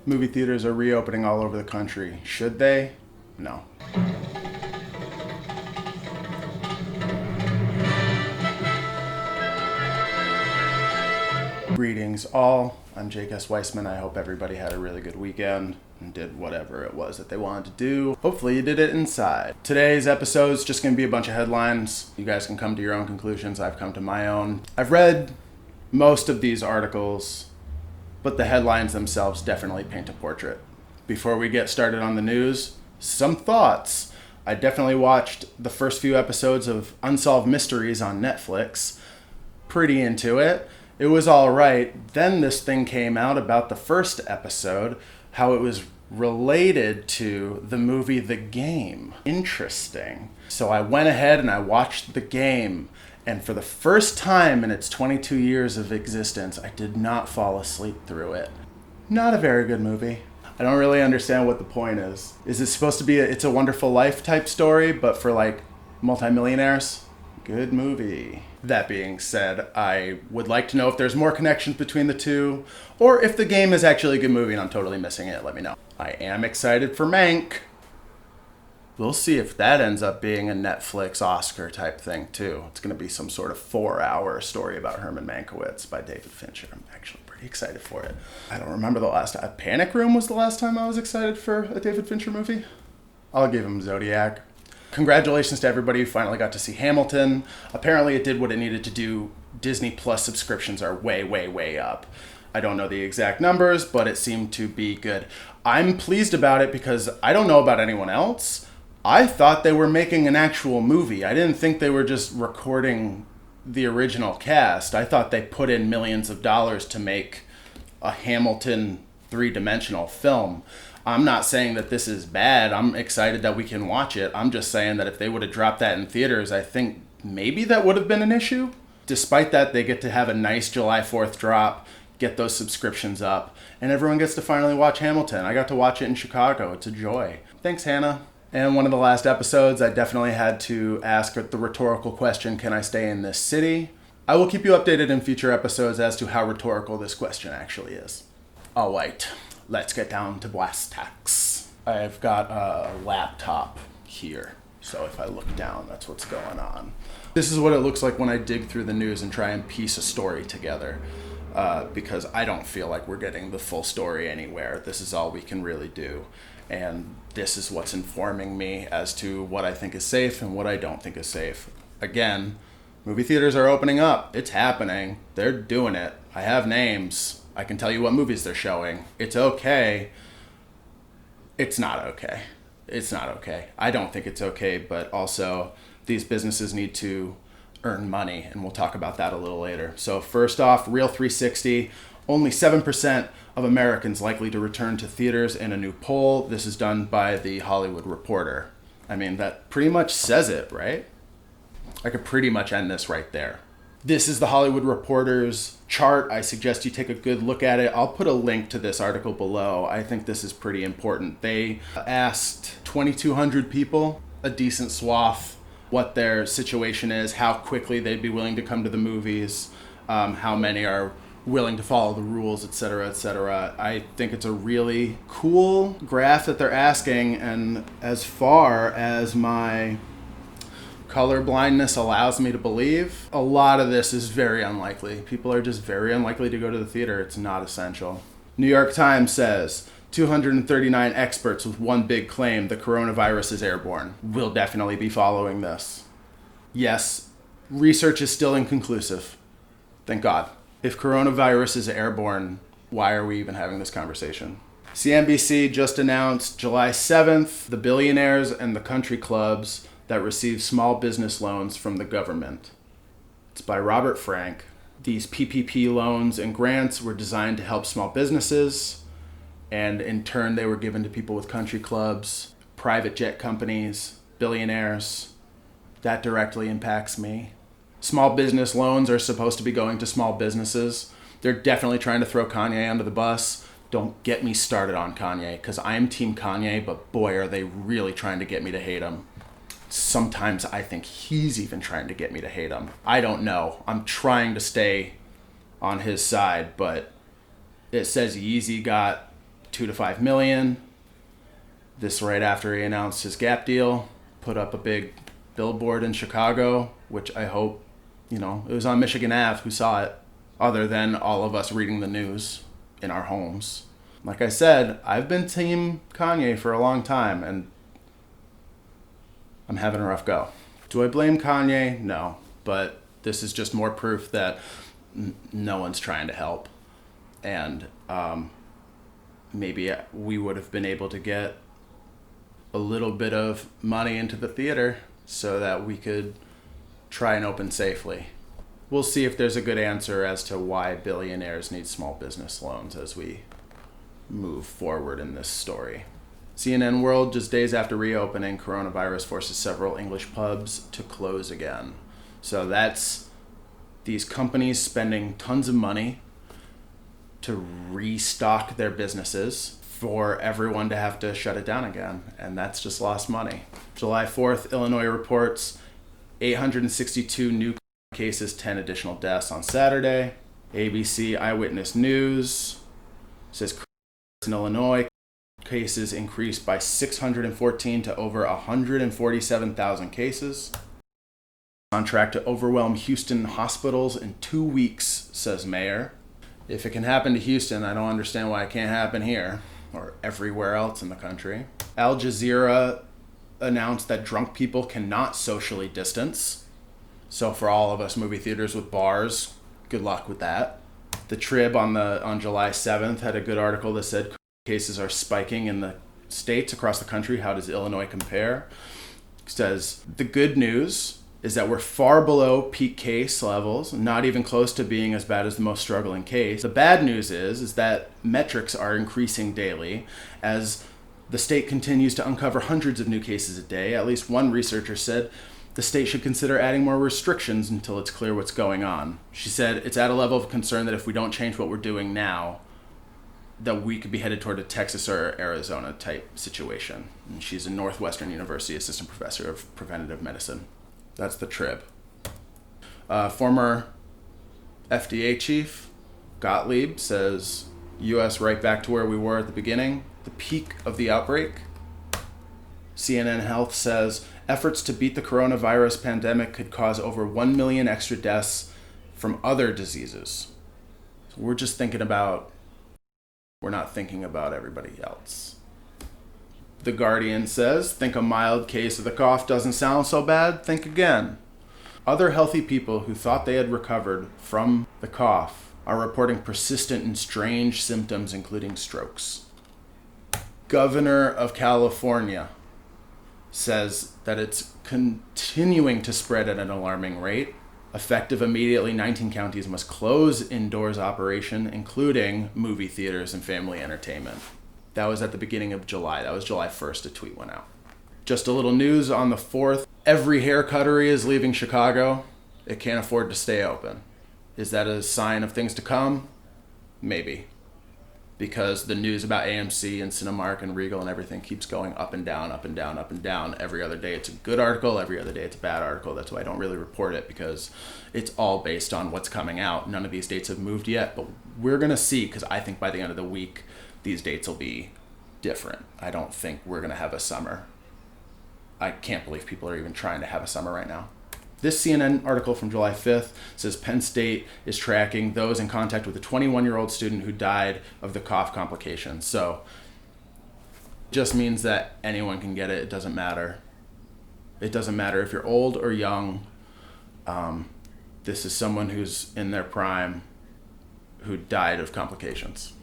Movie theaters are reopening all over the country. Should they? No. Greetings all. I'm Jake S. Weissman. I hope everybody had a really good weekend and did whatever it was that they wanted to do. Hopefully you did it inside. Today's episode is just going to be a bunch of headlines. You guys can come to your own conclusions. I've come to my own. I've read most of these articles, but the headlines themselves definitely paint a portrait. Before we get started on the news, some thoughts. I definitely watched the first few episodes of Unsolved Mysteries on Netflix. Pretty into it. It was all right. Then this thing came out about the first episode, how it was related to the movie The Game. Interesting. So I went ahead and I watched The Game. And for the first time in its 22 years of existence, I did not fall asleep through it. Not a very good movie. I don't really understand what the point is. Is it supposed to be It's a Wonderful Life type story, but for like multimillionaires? Good movie. That being said, I would like to know if there's more connections between the two, or if The Game is actually a good movie and I'm totally missing it. Let me know. I am excited for Mank. We'll see if that ends up being a Netflix Oscar type thing too. It's going to be some sort of 4-hour story about Herman Mankiewicz by David Fincher. I'm actually pretty excited for it. I don't remember the last time. Panic Room was the last time I was excited for a David Fincher movie. I'll give him Zodiac. Congratulations to everybody who finally got to see Hamilton. Apparently it did what it needed to do. Disney Plus subscriptions are way, way, way up. I don't know the exact numbers, but it seemed to be good. I'm pleased about it because I don't know about anyone else. I thought they were making an actual movie. I didn't think they were just recording the original cast. I thought they put in millions of dollars to make a Hamilton 3-dimensional film. I'm not saying that this is bad. I'm excited that we can watch it. I'm just saying that if they would have dropped that in theaters, I think maybe that would have been an issue. Despite that, they get to have a nice July 4th drop, get those subscriptions up, and everyone gets to finally watch Hamilton. I got to watch it in Chicago. It's a joy. Thanks, Hannah. And one of the last episodes, I definitely had to ask the rhetorical question, can I stay in this city? I will keep you updated in future episodes as to how rhetorical this question actually is. All right. Let's get down to brass tacks. I've got a laptop here, so if I look down, that's what's going on. This is what it looks like when I dig through the news and try and piece a story together, because I don't feel like we're getting the full story anywhere. This is all we can really do, and this is what's informing me as to what I think is safe and what I don't think is safe. Again, movie theaters are opening up. It's happening. They're doing it. I have names. I can tell you what movies they're showing. It's okay. It's not okay. It's not okay. I don't think it's okay, but also these businesses need to earn money, and we'll talk about that a little later. So first off, Real 360, only 7% of Americans likely to return to theaters in a new poll. This is done by The Hollywood Reporter. I mean, that pretty much says it, right? I could pretty much end this right there. This is The Hollywood Reporter's chart. I suggest you take a good look at it. I'll put a link to this article below. I think this is pretty important. They asked 2,200 people, a decent swath, what their situation is, how quickly they'd be willing to come to the movies, how many are willing to follow the rules, etc., etc. I think it's a really cool graph that they're asking, and as far as my color blindness allows me to believe, a lot of this is very unlikely. People are just very unlikely to go to the theater. It's not essential. New York Times says 239 experts with one big claim: the coronavirus is airborne. We'll definitely be following this. Yes, research is still inconclusive. Thank God. If coronavirus is airborne, why are we even having this conversation? CNBC just announced July 7th, the billionaires and the country clubs that receive small business loans from the government. It's by Robert Frank. These PPP loans and grants were designed to help small businesses, and in turn they were given to people with country clubs, private jet companies, billionaires. That directly impacts me. Small business loans are supposed to be going to small businesses. They're definitely trying to throw Kanye under the bus. Don't get me started on Kanye, because I'm Team Kanye, but boy, are they really trying to get me to hate him. Sometimes I think he's even trying to get me to hate him. I don't know. I'm trying to stay on his side, but it says Yeezy got 2 to 5 million. This right after he announced his Gap deal, put up a big billboard in Chicago, which I hope, it was on Michigan Ave. Who saw it other than all of us reading the news in our homes? Like I said, I've been team Kanye for a long time, and I'm having a rough go. Do I blame Kanye? No, but this is just more proof that no one's trying to help. And maybe we would have been able to get a little bit of money into the theater so that we could try and open safely. We'll see if there's a good answer as to why billionaires need small business loans as we move forward in this story. CNN World, just days after reopening, coronavirus forces several English pubs to close again. So that's these companies spending tons of money to restock their businesses for everyone to have to shut it down again. And that's just lost money. July 4th, Illinois reports 862 new cases, 10 additional deaths on Saturday. ABC Eyewitness News says in Illinois, cases increased by 614 to over 147,000 cases. On track to overwhelm Houston hospitals in 2 weeks, says mayor. If it can happen to Houston, I don't understand why it can't happen here or everywhere else in the country. Al Jazeera announced that drunk people cannot socially distance. So for all of us movie theaters with bars, good luck with that. The Trib on July 7th had a good article that said cases are spiking in the states across the country. How does Illinois compare? It says the good news is that we're far below peak case levels, not even close to being as bad as the most struggling case. The bad news is that metrics are increasing daily as the state continues to uncover hundreds of new cases a day. At least one researcher said the state should consider adding more restrictions until it's clear what's going on. She said it's at a level of concern that if we don't change what we're doing now, that we could be headed toward a Texas or Arizona type situation. And she's a Northwestern University assistant professor of preventative medicine. That's the Trib. Former FDA chief Gottlieb says U.S. right back to where we were at the beginning, the peak of the outbreak. CNN Health says efforts to beat the coronavirus pandemic could cause over 1 million extra deaths from other diseases. So we're not thinking about everybody else. The Guardian says, think a mild case of the cough doesn't sound so bad, think again. Other healthy people who thought they had recovered from the cough are reporting persistent and strange symptoms, including strokes. Governor of California says that it's continuing to spread at an alarming rate. Effective immediately, 19 counties must close indoors operation, including movie theaters and family entertainment. That was at the beginning of July. That was July 1st, a tweet went out. Just a little news on the 4th. Every hair cuttery is leaving Chicago. It can't afford to stay open. Is that a sign of things to come? Maybe. Because the news about AMC and Cinemark and Regal and everything keeps going up and down, up and down, up and down. Every other day it's a good article, every other day it's a bad article. That's why I don't really report it, because it's all based on what's coming out. None of these dates have moved yet, but we're going to see, because I think by the end of the week, these dates will be different. I don't think we're going to have a summer. I can't believe people are even trying to have a summer right now. This CNN article from July 5th says Penn State is tracking those in contact with a 21-year-old student who died of the cough complications. So it just means that anyone can get it. It doesn't matter. It doesn't matter if you're old or young. This is someone who's in their prime who died of complications.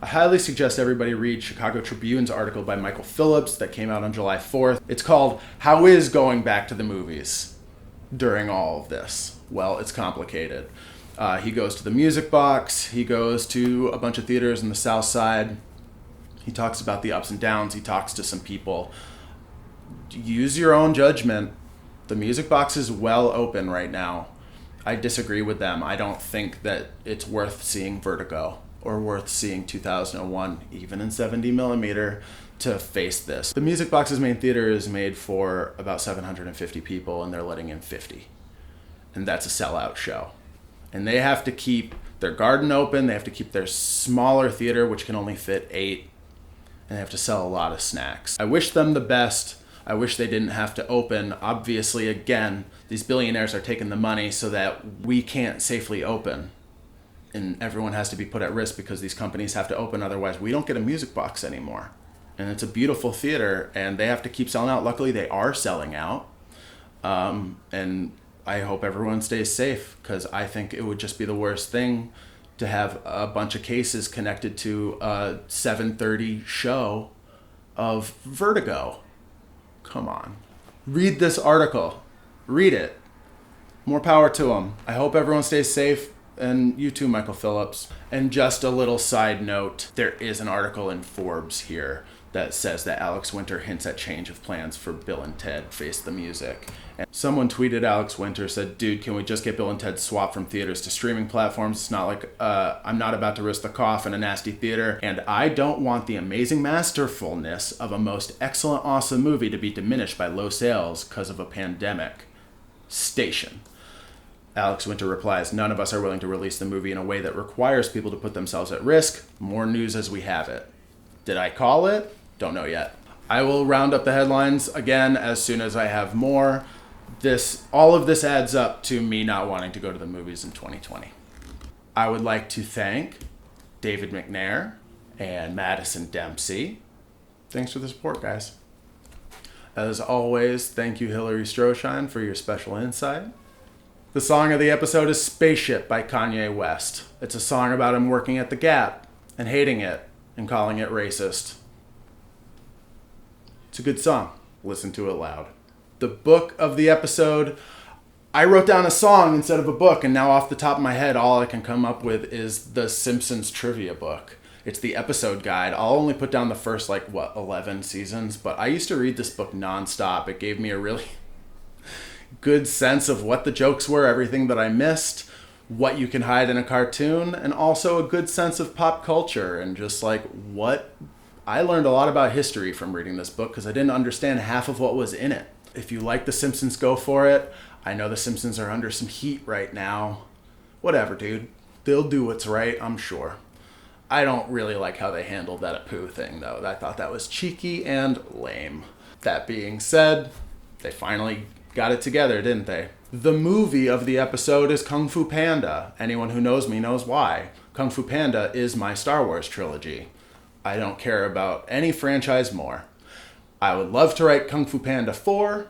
I highly suggest everybody read Chicago Tribune's article by Michael Phillips that came out on July 4th. It's called, How is Going Back to the Movies During All of This? Well, it's complicated. He goes to the Music Box. He goes to a bunch of theaters in the South Side. He talks about the ups and downs. He talks to some people. Use your own judgment. The Music Box is well open right now. I disagree with them. I don't think that it's worth seeing Vertigo or worth seeing 2001, even in 70 millimeter, to face this. The Music Box's main theater is made for about 750 people, and they're letting in 50. And that's a sellout show. And they have to keep their garden open. They have to keep their smaller theater, which can only fit 8, and they have to sell a lot of snacks. I wish them the best. I wish they didn't have to open. Obviously, again, these billionaires are taking the money so that we can't safely open. And everyone has to be put at risk because these companies have to open. Otherwise, we don't get a music box anymore. And it's a beautiful theater, and they have to keep selling out. Luckily, they are selling out. And I hope everyone stays safe, because I think it would just be the worst thing to have a bunch of cases connected to a 7:30 show of Vertigo. Come on. Read this article. Read it. More power to them. I hope everyone stays safe, and you too, Michael Phillips. And just a little side note, there is an article in Forbes here that says that Alex Winter hints at change of plans for Bill and Ted Face the Music. And someone tweeted Alex Winter, said, "Dude, can we just get Bill and Ted swapped from theaters to streaming platforms? It's not like I'm not about to risk the cough in a nasty theater, and I don't want the amazing masterfulness of a most excellent, awesome movie to be diminished by low sales because of a pandemic. Station." Alex Winter replies, "None of us are willing to release the movie in a way that requires people to put themselves at risk. More news as we have it." Did I call it? Don't know yet. I will round up the headlines again as soon as I have more. All of this adds up to me not wanting to go to the movies in 2020. I would like to thank David McNair and Madison Dempsey. Thanks for the support, guys. As always, thank you, Hillary Stroshine, for your special insight. The song of the episode is Spaceship by Kanye West. It's a song about him working at the Gap and hating it and calling it racist. It's a good song. Listen to it loud. The book of the episode, I wrote down a song instead of a book, and now off the top of my head, all I can come up with is the Simpsons trivia book. It's the episode guide. I'll only put down the first, 11 seasons, but I used to read this book nonstop. It gave me a really good sense of what the jokes were, everything that I missed, what you can hide in a cartoon, and also a good sense of pop culture and just what I learned a lot about history from reading this book because I didn't understand half of what was in it. If you like The Simpsons, go for it. I know The Simpsons are under some heat right now. Whatever, dude. They'll do what's right, I'm sure. I don't really like how they handled that Apu thing, though. I thought that was cheeky and lame. That being said, they finally got it together, didn't they? The movie of the episode is Kung Fu Panda. Anyone who knows me knows why. Kung Fu Panda is my Star Wars trilogy. I don't care about any franchise more. I would love to write Kung Fu Panda 4.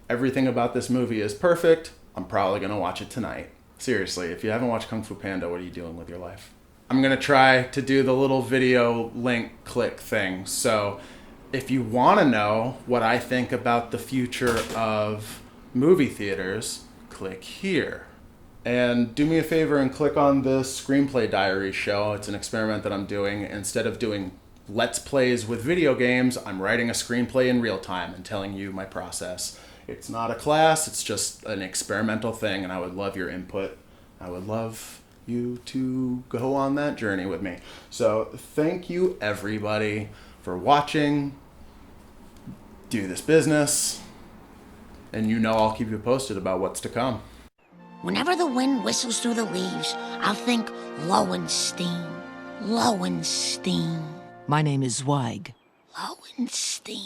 Everything about this movie is perfect. I'm probably going to watch it tonight. Seriously, if you haven't watched Kung Fu Panda, what are you doing with your life? I'm going to try to do the little video link click thing. So if you want to know what I think about the future of movie theaters, click here. And do me a favor and click on the Screenplay Diary show. It's an experiment that I'm doing. Instead of doing Let's Plays with video games, I'm writing a screenplay in real time and telling you my process. It's not a class, it's just an experimental thing, and I would love your input. I would love you to go on that journey with me. So thank you, everybody, for watching. Do this business. And I'll keep you posted about what's to come. Whenever the wind whistles through the leaves, I'll think Lowenstein. Lowenstein. My name is Zweig. Lowenstein.